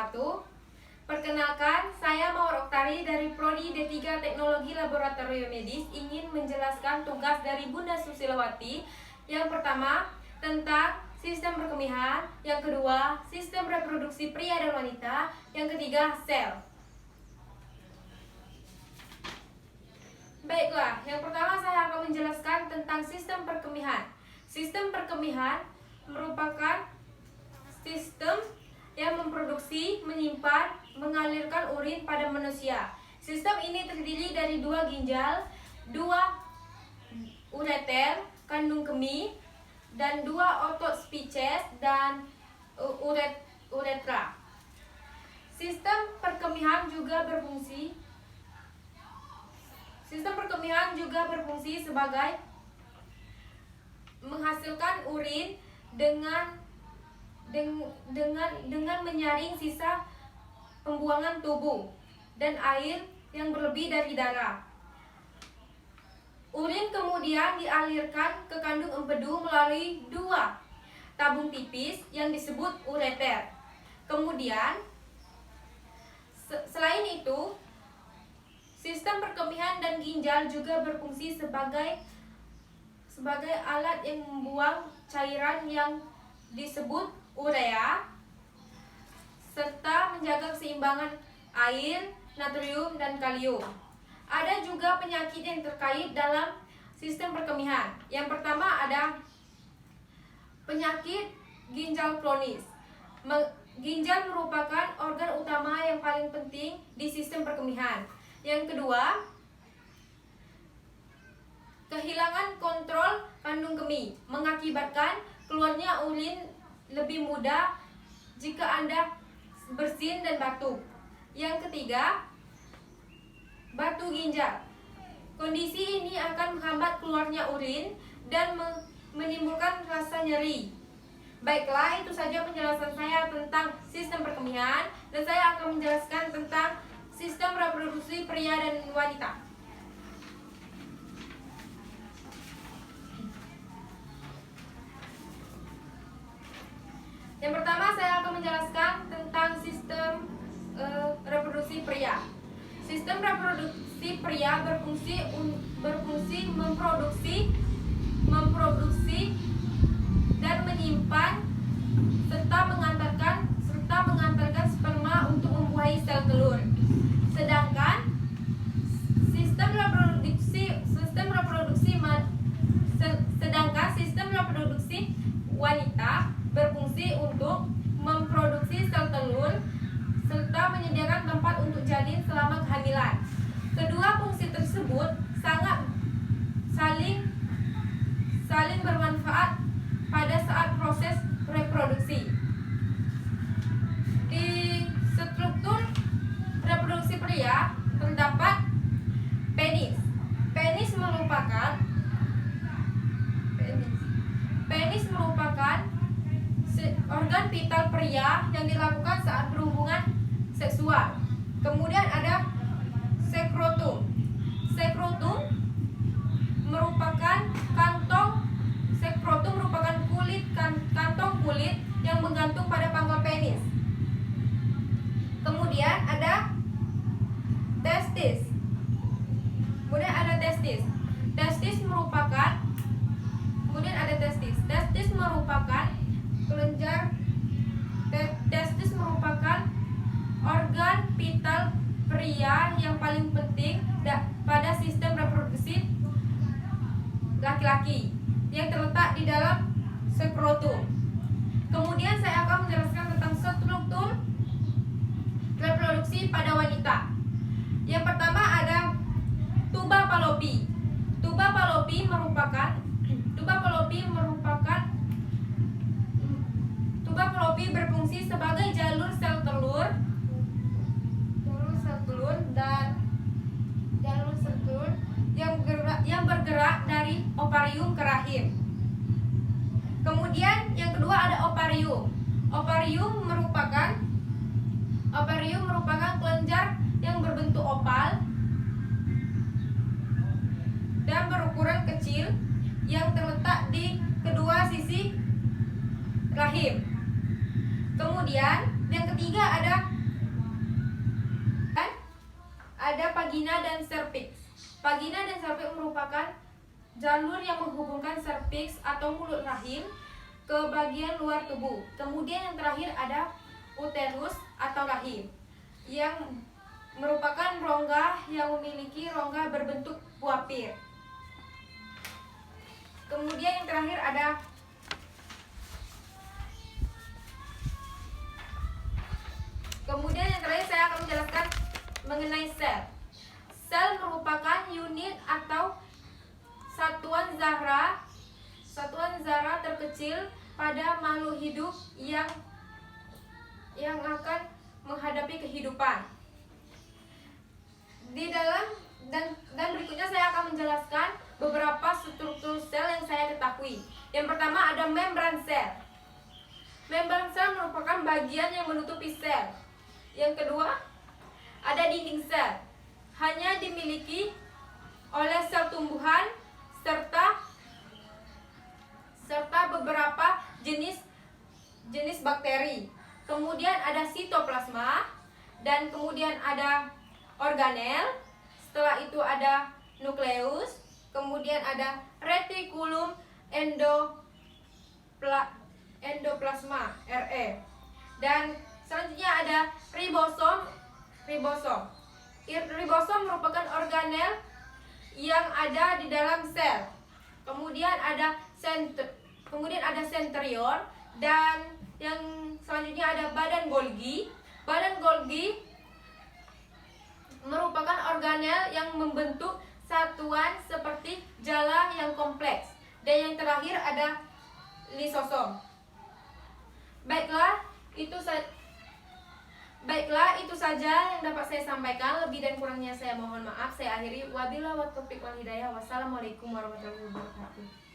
wabarakatuh. Perkenalkan, saya Mawar Oktari dari Prodi D3 Teknologi Laboratorium Medis ingin menjelaskan tugas dari Bunda Susilawati. Yang pertama, tentang sistem perkemihan. Yang kedua, sistem reproduksi pria dan wanita. Yang ketiga, sel. Baiklah, yang pertama saya akan menjelaskan tentang sistem perkemihan. Sistem perkemihan merupakan sistem yang memproduksi, menyimpan, mengalirkan urin pada manusia. Sistem ini terdiri dari 2 ginjal, 2 ureter, kandung kemih, dan 2 otot spices dan uretra. Sistem perkemihan juga berfungsi sebagai menghasilkan urin dengan menyaring sisa pembuangan tubuh dan air yang berlebih dari darah. Urin kemudian dialirkan ke kandung empedu melalui 2 tabung tipis yang disebut ureter. Kemudian selain itu, sistem perkemihan dan ginjal juga berfungsi sebagai alat yang membuang cairan yang disebut urea serta menjaga keseimbangan air, natrium, dan kalium. Ada juga penyakit yang terkait dalam sistem perkemihan. Yang pertama ada penyakit ginjal kronis. Ginjal merupakan organ utama yang paling penting di sistem perkemihan. Yang kedua, kehilangan kontrol kandung kemih mengakibatkan keluarnya urin lebih mudah jika Anda bersin dan batuk. Yang ketiga, batu ginjal. Kondisi ini akan menghambat keluarnya urin dan menimbulkan rasa nyeri. Baiklah, itu saja penjelasan saya tentang sistem perkemihan, dan saya akan menjelaskan tentang sistem reproduksi pria dan wanita. Yang pertama saya akan menjelaskan tentang sistem reproduksi pria. Sistem reproduksi pria berfungsi memproduksi dan menyimpan serta mengantarkan sperma untuk membuahi sel telur. Sedangkan sistem reproduksi wanita berfungsi untuk memproduksi sel telur serta menyediakan tempat untuk janin selama kehamilan. Kedua fungsi tersebut sangat saling bermanfaat pada saat proses reproduksi. Di struktur reproduksi pria terdapat penis. Penis merupakan organ vital pria yang dilakukan saat berhubungan seksual. Kemudian ada sekrotum. Sekrotum merupakan kantong kulit yang menggantung pada pangkal penis. Kemudian ada testis. Testis merupakan organ vital pria yang paling penting pada sistem reproduksi laki-laki yang terletak di dalam skrotum. Kemudian saya akan menjelaskan tentang struktur reproduksi pada wanita. Yang pertama ada tuba Fallopi. Tuba Fallopi berfungsi sebagai jalur sel telur yang bergerak dari ovarium ke rahim. Kemudian yang kedua ada ovarium. Ovarium merupakan kelenjar yang berbentuk opal dan berukuran kecil yang terletak di kedua sisi rahim. Kemudian yang ketiga ada vagina dan serviks. Vagina dan serviks merupakan jalur yang menghubungkan serviks atau mulut rahim ke bagian luar tubuh. Kemudian yang terakhir ada uterus atau rahim, yang merupakan rongga yang memiliki rongga berbentuk buah pir. Kemudian yang terakhir ada saya akan menjelaskan mengenai sel. Sel merupakan unit atau satuan zarah terkecil pada makhluk hidup yang akan menghadapi kehidupan. Di dalam dan berikutnya saya akan menjelaskan beberapa struktur sel yang saya ketahui. Yang pertama ada membran sel. Membran sel merupakan bagian yang menutupi sel. Yang kedua ada dinding sel. Hanya dimiliki oleh sel tumbuhan serta beberapa jenis bakteri. Kemudian ada sitoplasma dan kemudian ada organel. Setelah itu ada nukleus, kemudian ada retikulum endoplasma RE. Dan selanjutnya ada ribosom. Ribosom merupakan organel yang ada di dalam sel. Kemudian ada sentrion dan yang selanjutnya ada badan Golgi. Badan Golgi merupakan organel yang membentuk satuan seperti jala yang kompleks. Dan yang terakhir ada lisosom. Baiklah, itu saja yang dapat saya sampaikan. Lebih dan kurangnya saya mohon maaf. Saya akhiri. Wabillahi taufiq wal hidayah. Wassalamualaikum warahmatullahi wabarakatuh.